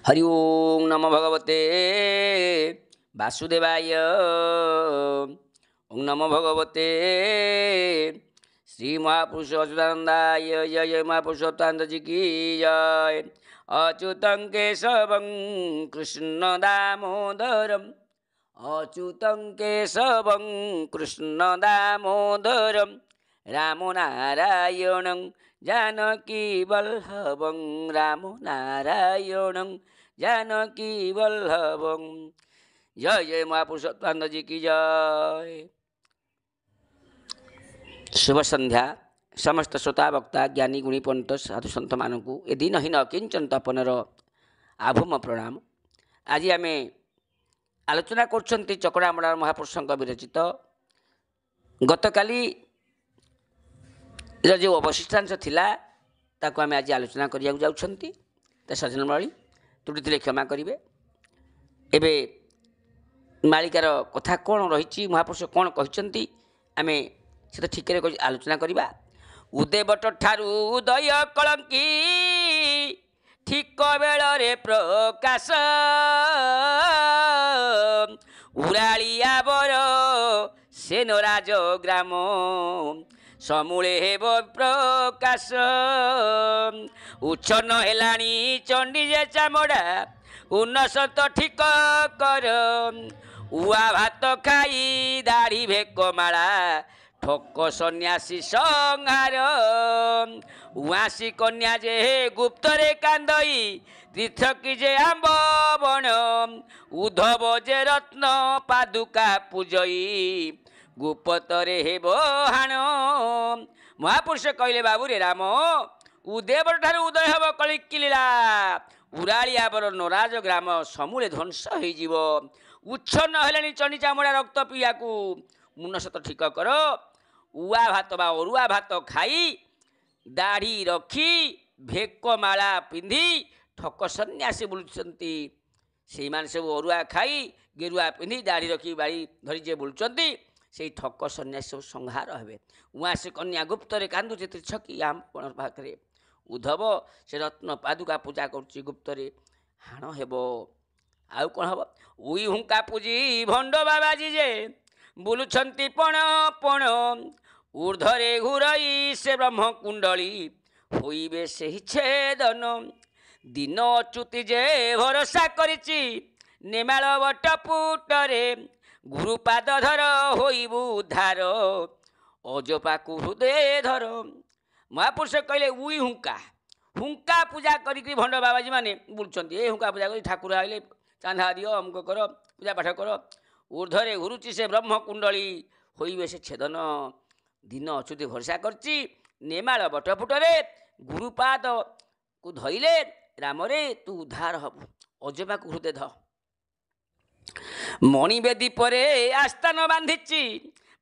हरि ओं नमो भगवते वासुदेवाय। ओं नमो भगवते श्री महापुरुष अच्युतानंदाय। जय जय महापुरुष अच्युतानंद जी की जय। अच्युतं केशवं कृष्ण दामोदरम, अच्युतं केशवं कृष्ण दामोदरम, रामो नारायणं जानकी वल्लभं, रामो नारायणं जानकी वल्लभं। जय जय महापुरुषोत्तम जी की जय। शुभ संध्या समस्त श्रोता वक्ता ज्ञानी गुणी पंडित साधु सन्त मानू ए दिनहीन किंचन तपनर आभूम प्रणाम। आज आम आलोचना कर चकड़ामड़ा महापुरुषों विरचित गतकाली जो अवशिष्टांश थिला ताको आम आज आलोचना करिया जाउछंती। सज्जन माली त्रुटि क्षमा करेंगे। एबे मालिकार कथा कौन रही, महापुरुष कौन कहते आम से ठीक आलोचना करवा। उदेवट ठारू उदय कलंकी ठीक बेलरे प्रकाश, उरालिया बर सेन राज ग्राम समूले हेब प्रकाश। उच्छन हेलाणी चंडी जे चामड़ा उन्नत ठीक कर, उआ भात खाई दाढ़ी भेक माला ठोक सन्यासी संहार। उआसी कन्या जे गुप्तरे कांदई तीर्थकी जे आंब बण, उद्धव जे रत्न पादुका पूजई गुपतरे हेब हाण। महापुरुष कहले बाबू रे राम, उदेवर ठार उदय हब कलिकी लीला, उरालिया बर नराज ग्राम समूले ध्वंस हो। उच्छन्न हेलानी चंडी चामड़ा रक्त पिया को मुन सत ठीक कर, उआ भात बा अरुआ भात खाई दाढ़ी रखी भेक माला पिंधि ठक सन्यासी बुलुचंती। से माने सब अरुआ खाई गेरुआ पिंधि दाढ़ी रखी बाड़ी धरी जे बुलुचंती से ठक सन्यासी सब संहार हेबे। उआ से कन्या गुप्तरे कांदुचे त्रिछकी आम पाखरे, उद्धव से रत्न पादुका पूजा करुच्ची गुप्तरे हाण हेब। आउ कौन हम उई हुंका पूजी भंड बाबाजी जे बुलुछंती पण पण, ऊर्धरे घुरई से ब्रह्म कुंडली होइबे सेहि छेदन। दिन अच्युति जे भरोसा करिछि नेमाल वटपुटरे, गुरुपाद धर होइबु उद्धार अजपाकु हृदय धर। महापुरुष कहले उई हुंका हुंका पूजा करी भंड बाबाजी माने बुलुछंती। ए हुंका पूजा करी ठाकुर आइले चांदा दियो अमुक कर पूजा पाठ कर, ऊर्धरे घुरुची से ब्रह्म कुंडली होइबे से छेदन। दिन अच्युति भरोसा करची नेमाल बटपुटरे, गुरुपाद को धइले रामरे तू उद्धार हबु अजबा को हृदय ध। मणिवेदी परे आस्थान बांधिची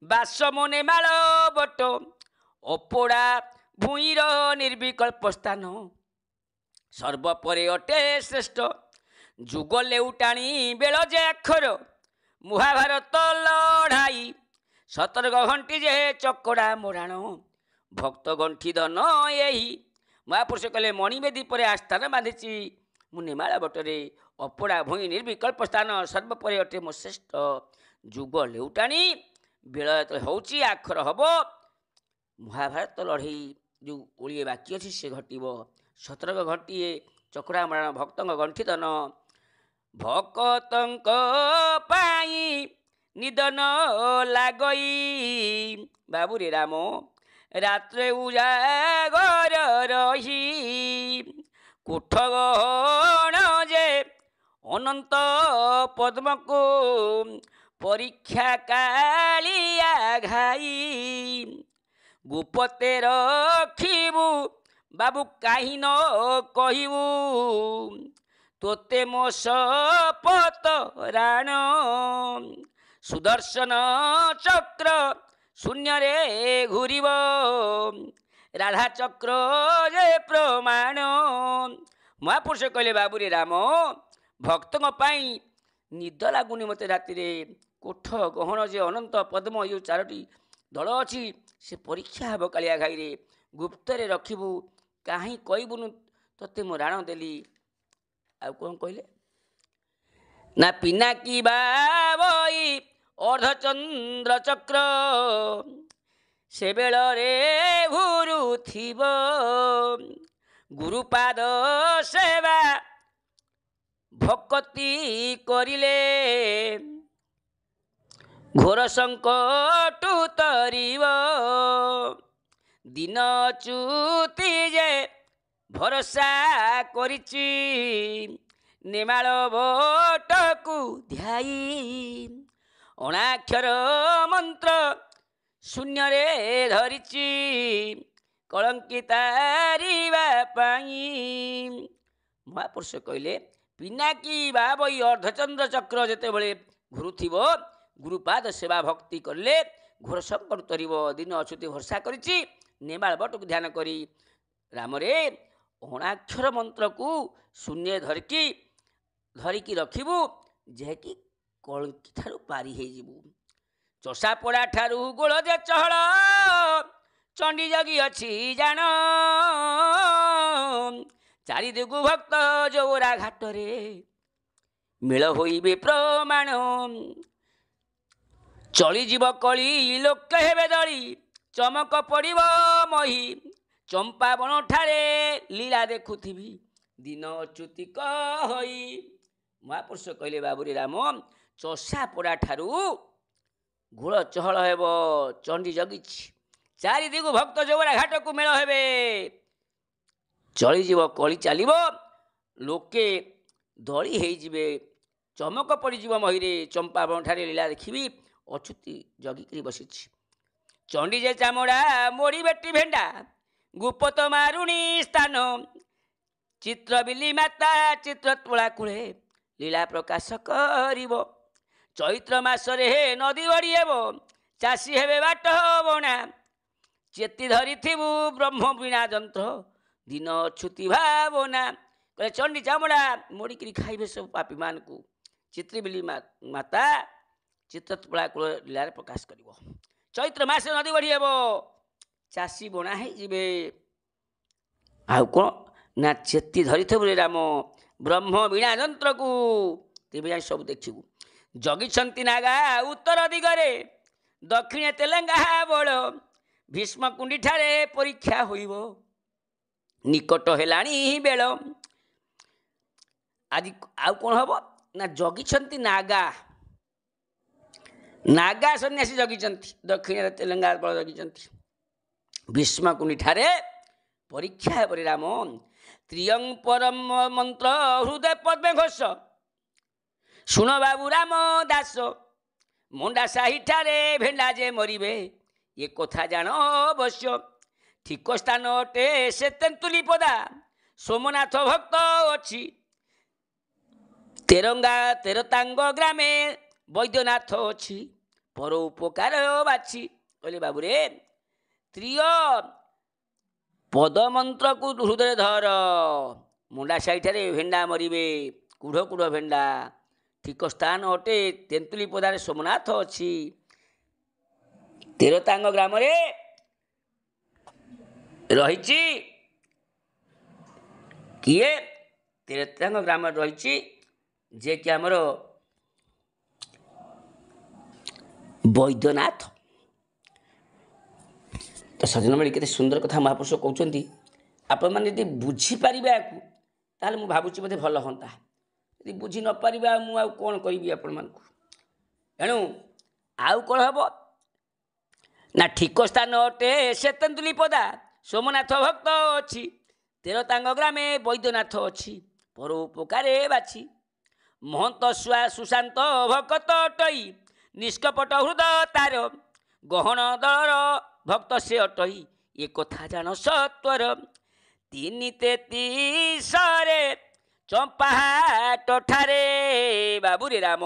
बासम नेमाल बट, अपोड़ा भूईर निर्विकल्प स्थान सर्वपरे अटे श्रेष्ठ। जुग लेउटाणी बेल जे अक्षर महाभारत लड़ाई, सतर्क घंटी जे चकड़ा मोराण भक्त गंठी धन यही। महापुरुष कहले मणिवेदी पर आस्थान बांधिची मु नेमाल बटरे, अपोड़ा भूई निर्विकल्प स्थान सर्वपरे अटे मो श्रेष्ठ। जुग लेउटाणी बेल होची आखर हब, महाभारत लड़ई जो ओलिए बाकी अच्छी से घटव। सतर्क घंटी चकड़ा मोराण भक्त गंठी धन, भक्तंक पाई निदन लागई। बाबू रे राम रात्रे उजागर रही, कोठ गहन जे अनंत पद्म को परीक्षा कालिया घाई। गुपते रखिबु बाबू काहि न कहिबु, तोते मो शपथ राण। सुदर्शन चक्र शून्य रे घूरिब, राधा चक्र जे प्रमाण। महापुरुष कहले बाबू रे राम भक्तों पाई निद लगुनि मते राति रे, कोठ गहन जे अनंत पद्म ये चारोटी दल अच्छी से परीक्षा हे कालिया घाई रे, गुप्तरे रखिबु काहि कहबुनु तोते मो राण देली। ଆଉ କ'ଣ କହିଲେ ନା ପିନାକି ବାବଇ ଅର୍ଦ୍ଧଚନ୍ଦ୍ର ଚକ୍ର ସେ ବେଳରେ ଘୁରୁଥିବ ଗୁରୁପାଦ ସେବା ଭକତି କରିଲେ ଘୋର ସଙ୍କଟ ତରିବ ଦିନ ଚ୍ୟୁତି ଯେ ଭରସା କରିଛି ନେମାଳ ବଟକୁ ଧ୍ୟାଇ ଅଣାକ୍ଷର ମନ୍ତ୍ର ଶୂନ୍ୟରେ ଧରିଛି କଳଙ୍କିତାରିବା ପାଇଁ। ମହାପୁରୁଷ କହିଲେ ପିନାକି ବାବଇ ଅର୍ଦ୍ଧଚନ୍ଦ୍ର ଚକ୍ର ଯେତେବେଳେ ଘୁରୁଥିବ ଗୁରୁପାଦ ସେବା ଭକ୍ତି କଲେ ଘୋର ସଙ୍କଟ ତରିବ ଦିନ ଅଚ୍ୟୁତି ଭରସା କରିଛି ନେମାଳ ବଟକୁ ଧ୍ୟାନ କରି ରାମରେ ଅଣାକ୍ଷର ମନ୍ତ୍ରକୁ ଶୂନ୍ୟ ଧରିକି ରଖିବୁ ଯାହାକି କଳଙ୍କି ଠାରୁ ପାରି ହେଇଯିବୁ। ଚଷାପଡ଼ା ଠାରୁ ଗୋଳ ଯେ ଚହଳ ଚଣ୍ଡୀ ଜଗି ଅଛି ଜାଣ ଚାରିଦିଗୁ ଭକ୍ତ ଜୋରା ଘାଟରେ ମେଳ ହୋଇବେ ପ୍ରମାଣ ଚଳିଯିବ କଳି ଲୋକେ ହେବେ ଦଳି ଚମକ ପଡ଼ିବ ମହି ଚମ୍ପାବନ ଠାରେ ଲୀଳା ଦେଖୁଥିବି ଦିନ ଅଚ୍ୟୁତି କହି। ମହାପୁରୁଷ କହିଲେ ବାବୁରେ ରାମ ଚଷାପଡ଼ା ଠାରୁ ଘୋଳ ଚହଳ ହେବ ଚଣ୍ଡୀ ଜଗିଛି ଚାରିଦିଗୁ ଭକ୍ତ ଜୋବରା ଘାଟକୁ ମେଳ ହେବେ ଚଳିଯିବ କଳି ଚାଲିବ ଲୋକେ ଦଳି ହେଇଯିବେ ଚମକ ପଡ଼ିଯିବ ମହିରେ ଚମ୍ପାବନ ଠାରେ ଲୀଳା ଦେଖିବି ଅଚ୍ୟୁତି ଜଗିକିରି ବସିଛି। ଚଣ୍ଡୀ ଯେ ଚାମଡ଼ା ମୋଡ଼ି ବେଟି ଭେଣ୍ଡା ଗୁପତ ମାରୁଣୀ ସ୍ଥାନ ଚିତ୍ରବିଲି ମାତା ଚିତ୍ର ତୋଳା କୂଳେ ଲୀଳା ପ୍ରକାଶ କରିବ ଚୈତ୍ର ମାସରେ ନଦୀ ବଢ଼ି ହେବ ଚାଷୀ ହେବେ ବାଟ ବଣା ଚେତି ଧରିଥିବୁ ବ୍ରହ୍ମ ବୀଣା ଯନ୍ତ୍ର ଦିନ ଅଚ୍ୟୁତି ଭାବନା। କହିଲେ ଚଣ୍ଡୀ ଚାମଡ଼ା ମୋଡ଼ିକିରି ଖାଇବେ ସବୁ ପାପୀମାନଙ୍କୁ ଚିତ୍ରବିଲି ମାତା ଚିତ୍ର ତୋଳା କୂଳ ଲୀଳାରେ ପ୍ରକାଶ କରିବ ଚୈତ୍ର ମାସରେ ନଦୀ ବଢ଼ି ହେବ ଚାଷୀ ବଣା ହେଇଯିବେ ଆଉ କ'ଣ ନା ଚେତି ଧରିଥିବୁ ରେ ରାମ ବ୍ରହ୍ମ ବୀଣା ଯନ୍ତ୍ରକୁ ତେବେ ଯାଇ ସବୁ ଦେଖିବୁ। ଜଗିଛନ୍ତି ନାଗା ଉତ୍ତର ଦିଗରେ ଦକ୍ଷିଣେ ତେଲେଙ୍ଗା ବଳ ଭୀଷ୍ମକୁଣ୍ଡୀ ଠାରେ ପରୀକ୍ଷା ହୋଇବ ନିକଟ ହେଲାଣି ବେଳ। ଆଜି ଆଉ କ'ଣ ହେବ ନା ଜଗିଛନ୍ତି ନାଗା ସନ୍ନ୍ୟାସୀ ଜଗିଛନ୍ତି ଦକ୍ଷିଣରେ ତେଲେଙ୍ଗା ବଳ ଜଗିଛନ୍ତି ଭୀଷ୍ମକୁଣ୍ଡୀ ଠାରେ ପରୀକ୍ଷା ହେବରେ ରାମ ତ୍ରିୟଂ ପରମ ମନ୍ତ୍ର ହୃଦୟ ପଦ୍ମେ ଘୋଷ ଶୁଣ ବାବୁ ରାମ ଦାସ ମଣ୍ଡା ସାହିଠାରେ ଭେଣ୍ଡା ଯେ ମରିବେ ଏ କଥା ଜାଣ ଅବଶ୍ୟ ଠିକ ସ୍ଥାନ ଅଟେ ସେ ତେନ୍ତୁଲି ପଦା ସୋମନାଥ ଭକ୍ତ ଅଛି ତେରତାଙ୍ଗ ଗ୍ରାମେ ବୈଦ୍ୟନାଥ ଅଛି ପର ଉପକାର ବାଛି। କହିଲେ ବାବୁରେ ତ୍ରିୟ ପଦମନ୍ତ୍ରକୁ ହୃଦୟରେ ଧର ମୁଣ୍ଡା ସାହିଠାରେ ଭେଣ୍ଡା ମରିବେ କୁଢ଼ କୁଢ଼ ଭେଣ୍ଡା ଠିକ ସ୍ଥାନ ଅଟେ ତେନ୍ତୁଲି ପଦାରେ ସୋମନାଥ ଅଛି ତେରତାଙ୍ଗ ଗ୍ରାମରେ ରହିଛି କିଏ ତେରତାଙ୍ଗ ଗ୍ରାମରେ ରହିଛି ଯେ କି ଆମର ବୈଦ୍ୟନାଥ। ତ ସଜନ ମିଳି କେତେ ସୁନ୍ଦର କଥା ମହାପୁରୁଷ କହୁଛନ୍ତି ଆପଣମାନେ ଯଦି ବୁଝିପାରିବେ ୟାକୁ ତାହେଲେ ମୁଁ ଭାବୁଛି ବୋଧେ ଭଲ ହୁଅନ୍ତା ଯଦି ବୁଝି ନପାରିବା ମୁଁ ଆଉ କ'ଣ କହିବି ଆପଣମାନଙ୍କୁ। ଏଣୁ ଆଉ କ'ଣ ହେବ ନା ଠିକ ସ୍ଥାନ ଅଟେ ସେ ତେନ୍ତୁଲି ପଦା ସୋମନାଥ ଭକ୍ତ ଅଛି ତେରତାଙ୍ଗ ଗ୍ରାମେ ବୈଦ୍ୟନାଥ ଅଛି ପର ଉପକାରେ ବାଛି ମହନ୍ତ ସୁଶାନ୍ତ ଭକତ ଅଟଇ ନିଷ୍କପଟ ହୃଦୟ ତାର ଗହଣ ଦଳର ଭକ୍ତ ସେ ଅଟଇ ଏ କଥା ଜାଣ ସତ୍ୱର ତିନି ତେତିଶରେ ଚମ୍ପାହାଟ ଠାରେ ବାବୁରେ ରାମ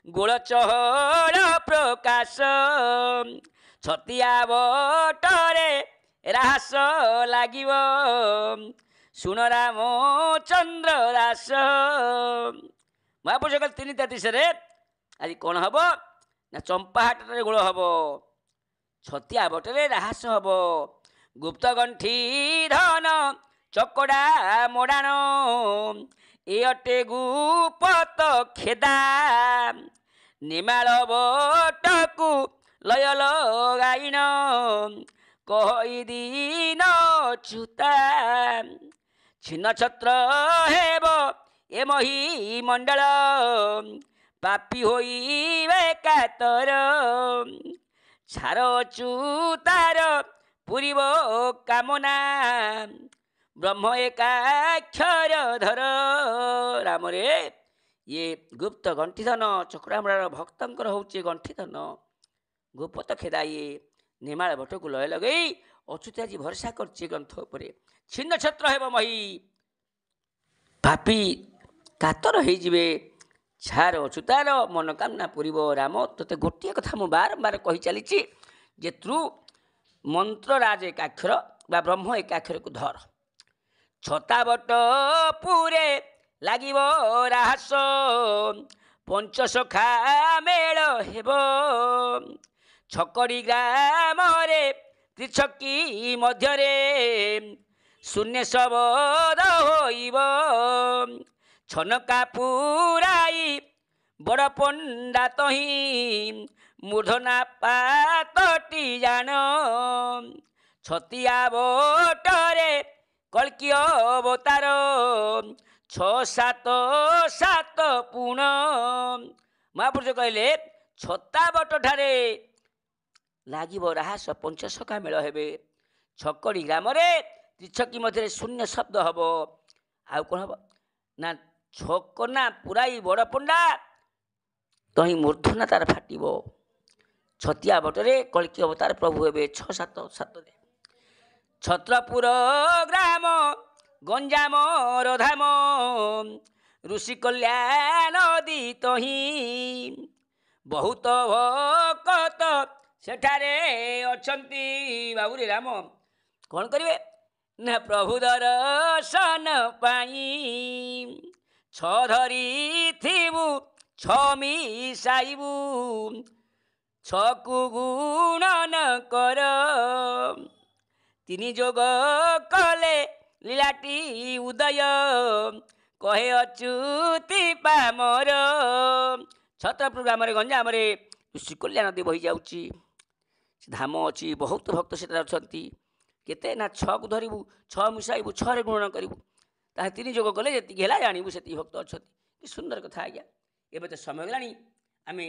ଗୋଳ ଚହଳ ପ୍ରକାଶ ଛତିଆ ବଟରେ ରାସ ଲାଗିବ ଶୁଣ ରାମ ଚନ୍ଦ୍ର ରାସ। ମହାପୁରୁଷ କହିଲେ 3:33 ଆଜି କ'ଣ ହେବ ନା ଚମ୍ପାହାଟରେ ଗୋଳ ହେବ ଛତିଆ ବଟରେ ରାହାସ ହେବ ଗୁପ୍ତ ଗଣ୍ଠି ଧନ ଚକଡ଼ା ମୋଡ଼ାଣ ଏ ଅଟେ ଗୁପତ ଖେଦା ନିମାଳ ବଟକୁ ଲୟ ଲଗାଇନ କହିଦିନ ଛୁତା ଛିନ୍ନ ଛତ୍ର ହେବ ଏ ମହି ମଣ୍ଡଳ ପାପି ହୋଇବେ କାତର ଛାର ଅଚ୍ୟୁତାର ପୁରିବ କାମନା ବ୍ରହ୍ମ ଏକାକ୍ଷର ଧର ରାମରେ ଇଏ ଗୁପ୍ତ ଗଣ୍ଠିଧନ ଚକ୍ରାମରାର ଭକ୍ତଙ୍କର ହେଉଛି ଗଣ୍ଠିଧନ ଗୁପତ ଖେଦା ଇଏ ନିମାଳ ବଟକୁ ଲୟ ଲଗେଇ ଅଚ୍ୟୁତ ଆଜି ଭରସା କରିଛି ଗ୍ରନ୍ଥ ଉପରେ ଛିନ୍ନ ଛତ୍ର ହେବ ମହି ପାପି କାତର ହେଇଯିବେ ଛାର ଅଚ୍ୟୁତାର ମନୋକାମନା ପୁରିବ ରାମ ତୋତେ ଗୋଟିଏ କଥା ମୁଁ ବାରମ୍ବାର କହି ଚାଲିଛି ଯେ ତୁ ମନ୍ତ୍ରରାଜ ଏକାକ୍ଷର ବା ବ୍ରହ୍ମ ଏକାକ୍ଷରକୁ ଧର ଛତାବଟ ପୁରେ ଲାଗିବ ରାହାସ ପଞ୍ଚସଖା ମେଳ ହେବ ଛକଡ଼ି ଗ୍ରାମରେ ତ୍ରିଛକି ମଧ୍ୟରେ ଶୂନ୍ୟ ଶବଦ ହୋଇବ ଛନକା ପୁରାଇ ବଡ଼ ପଣ୍ଡା ତହିଁ ମୂର୍ଧନା ପାତଟି ଜାଣ ଛତିଆ ବଟରେ କଳ୍କି ଅବତାର 6-7 ପୁଣ ମହାପୁରୁଷ କହିଲେ ଛତା ବଟଠାରେ ଲାଗିବ ରାହାସ ପଞ୍ଚସଖା ମେଳ ହେବେ ଛକଡ଼ି ଗ୍ରାମରେ ତ୍ରିଛକି ମଧ୍ୟରେ ଶୂନ୍ୟ ଶବ୍ଦ ହେବ ଆଉ କ'ଣ ହେବ ନା ଛକନା ପୁରାଇ ବଡ଼ ପଣ୍ଡା ତହିଁ ମୂର୍ଧନା ତାର ଫାଟିବ ଛତିଆ ବଟରେ କଳ୍କି ଅବତାର ପ୍ରଭୁ ହେବେ 6-7 ଛତ୍ରପୁର ଗ୍ରାମ ଗଞ୍ଜାମର ଧାମ ଋଷି କଲ୍ୟାଣ ନଦୀ ତହିଁ ବହୁତ ଭକତ ସେଠାରେ ଅଛନ୍ତି ବାବୁରେ ରାମ କ'ଣ କରିବେ ନା ପ୍ରଭୁ ଦର୍ଶନ ପାଇଁ 6 ଧରିଥିବୁ 6 ମିଶାଇବୁ 6କୁ ଗୁଣନ କର 3 ଯୋଗ କଲେ ଲୀଳାଟି ଉଦୟ କହେ ଅଚ୍ୟୁତି ପାମର ଛତ୍ରପୁର ଗ୍ରାମରେ ଗଞ୍ଜାମରେ ଋଷି କଲ୍ୟାଣ ନଦୀ ବହି ଯାଉଛି ଧାମ ଅଛି ବହୁତ ଭକ୍ତ ସେଠାରେ ଅଛନ୍ତି କେତେ ନା 6କୁ ଧରିବୁ 6 ମିଶାଇବୁ 6ରେ ଗୁଣନ କରିବୁ ତାହା 3 ଯୋଗ କଲେ ଯେତିକି ହେଲା ଜାଣିବୁ ସେତିକି ଭକ୍ତ ଅଛନ୍ତି କି ସୁନ୍ଦର କଥା ଆଜ୍ଞା ଏବେ ତ ସମୟ ହେଲାଣି ଆମେ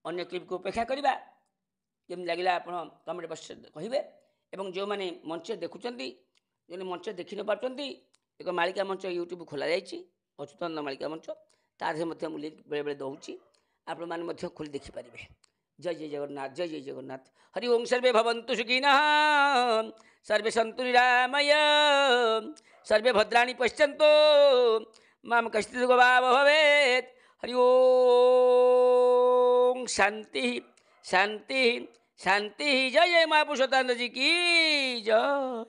ଅନ୍ୟ କ୍ଲିପ୍କୁ ଅପେକ୍ଷା କରିବା କେମିତି ଲାଗିଲା ଆପଣ କମେଣ୍ଟ ବକ୍ସରେ କହିବେ ଏବଂ ଯେଉଁମାନେ ମଞ୍ଚ ଦେଖୁଛନ୍ତି ଯେଉଁମାନେ ମଞ୍ଚ ଦେଖି ନ ପାରୁଛନ୍ତି ଏକ ମାଳିକା ମଞ୍ଚ ୟୁଟ୍ୟୁବ୍ ଖୋଲାଯାଇଛି ଅଚ୍ୟୁତାନନ୍ଦ ମାଳିକା ମଞ୍ଚ ତା ଦେହରେ ମଧ୍ୟ ମୁଁ ଲିଙ୍କ୍ ବେଳେବେଳେ ଦେଉଛି ଆପଣମାନେ ମଧ୍ୟ ଖୋଲି ଦେଖିପାରିବେ ଜୟ ଜୟ ଜଗନ୍ନାଥ ଜୟ ଜୟ ଜଗନ୍ନାଥ ହରି ଓಂ ସର୍ବେ ଭବନ୍ତୁ ସୁଖିନଃ ସର୍ବେ ସନ୍ତୁ ନିରାମୟ ସର୍ବେ ଭଦ୍ରାଣୀ ପଶ୍ୟନ୍ତୁ ମାମ କଶ୍ଚିତ୍ ଦୁଃଖଭାବ ଭବେତ୍ ହରି ଓಂ शांति शांति शांति जय जय महापुरुषोत्तम जी की जय।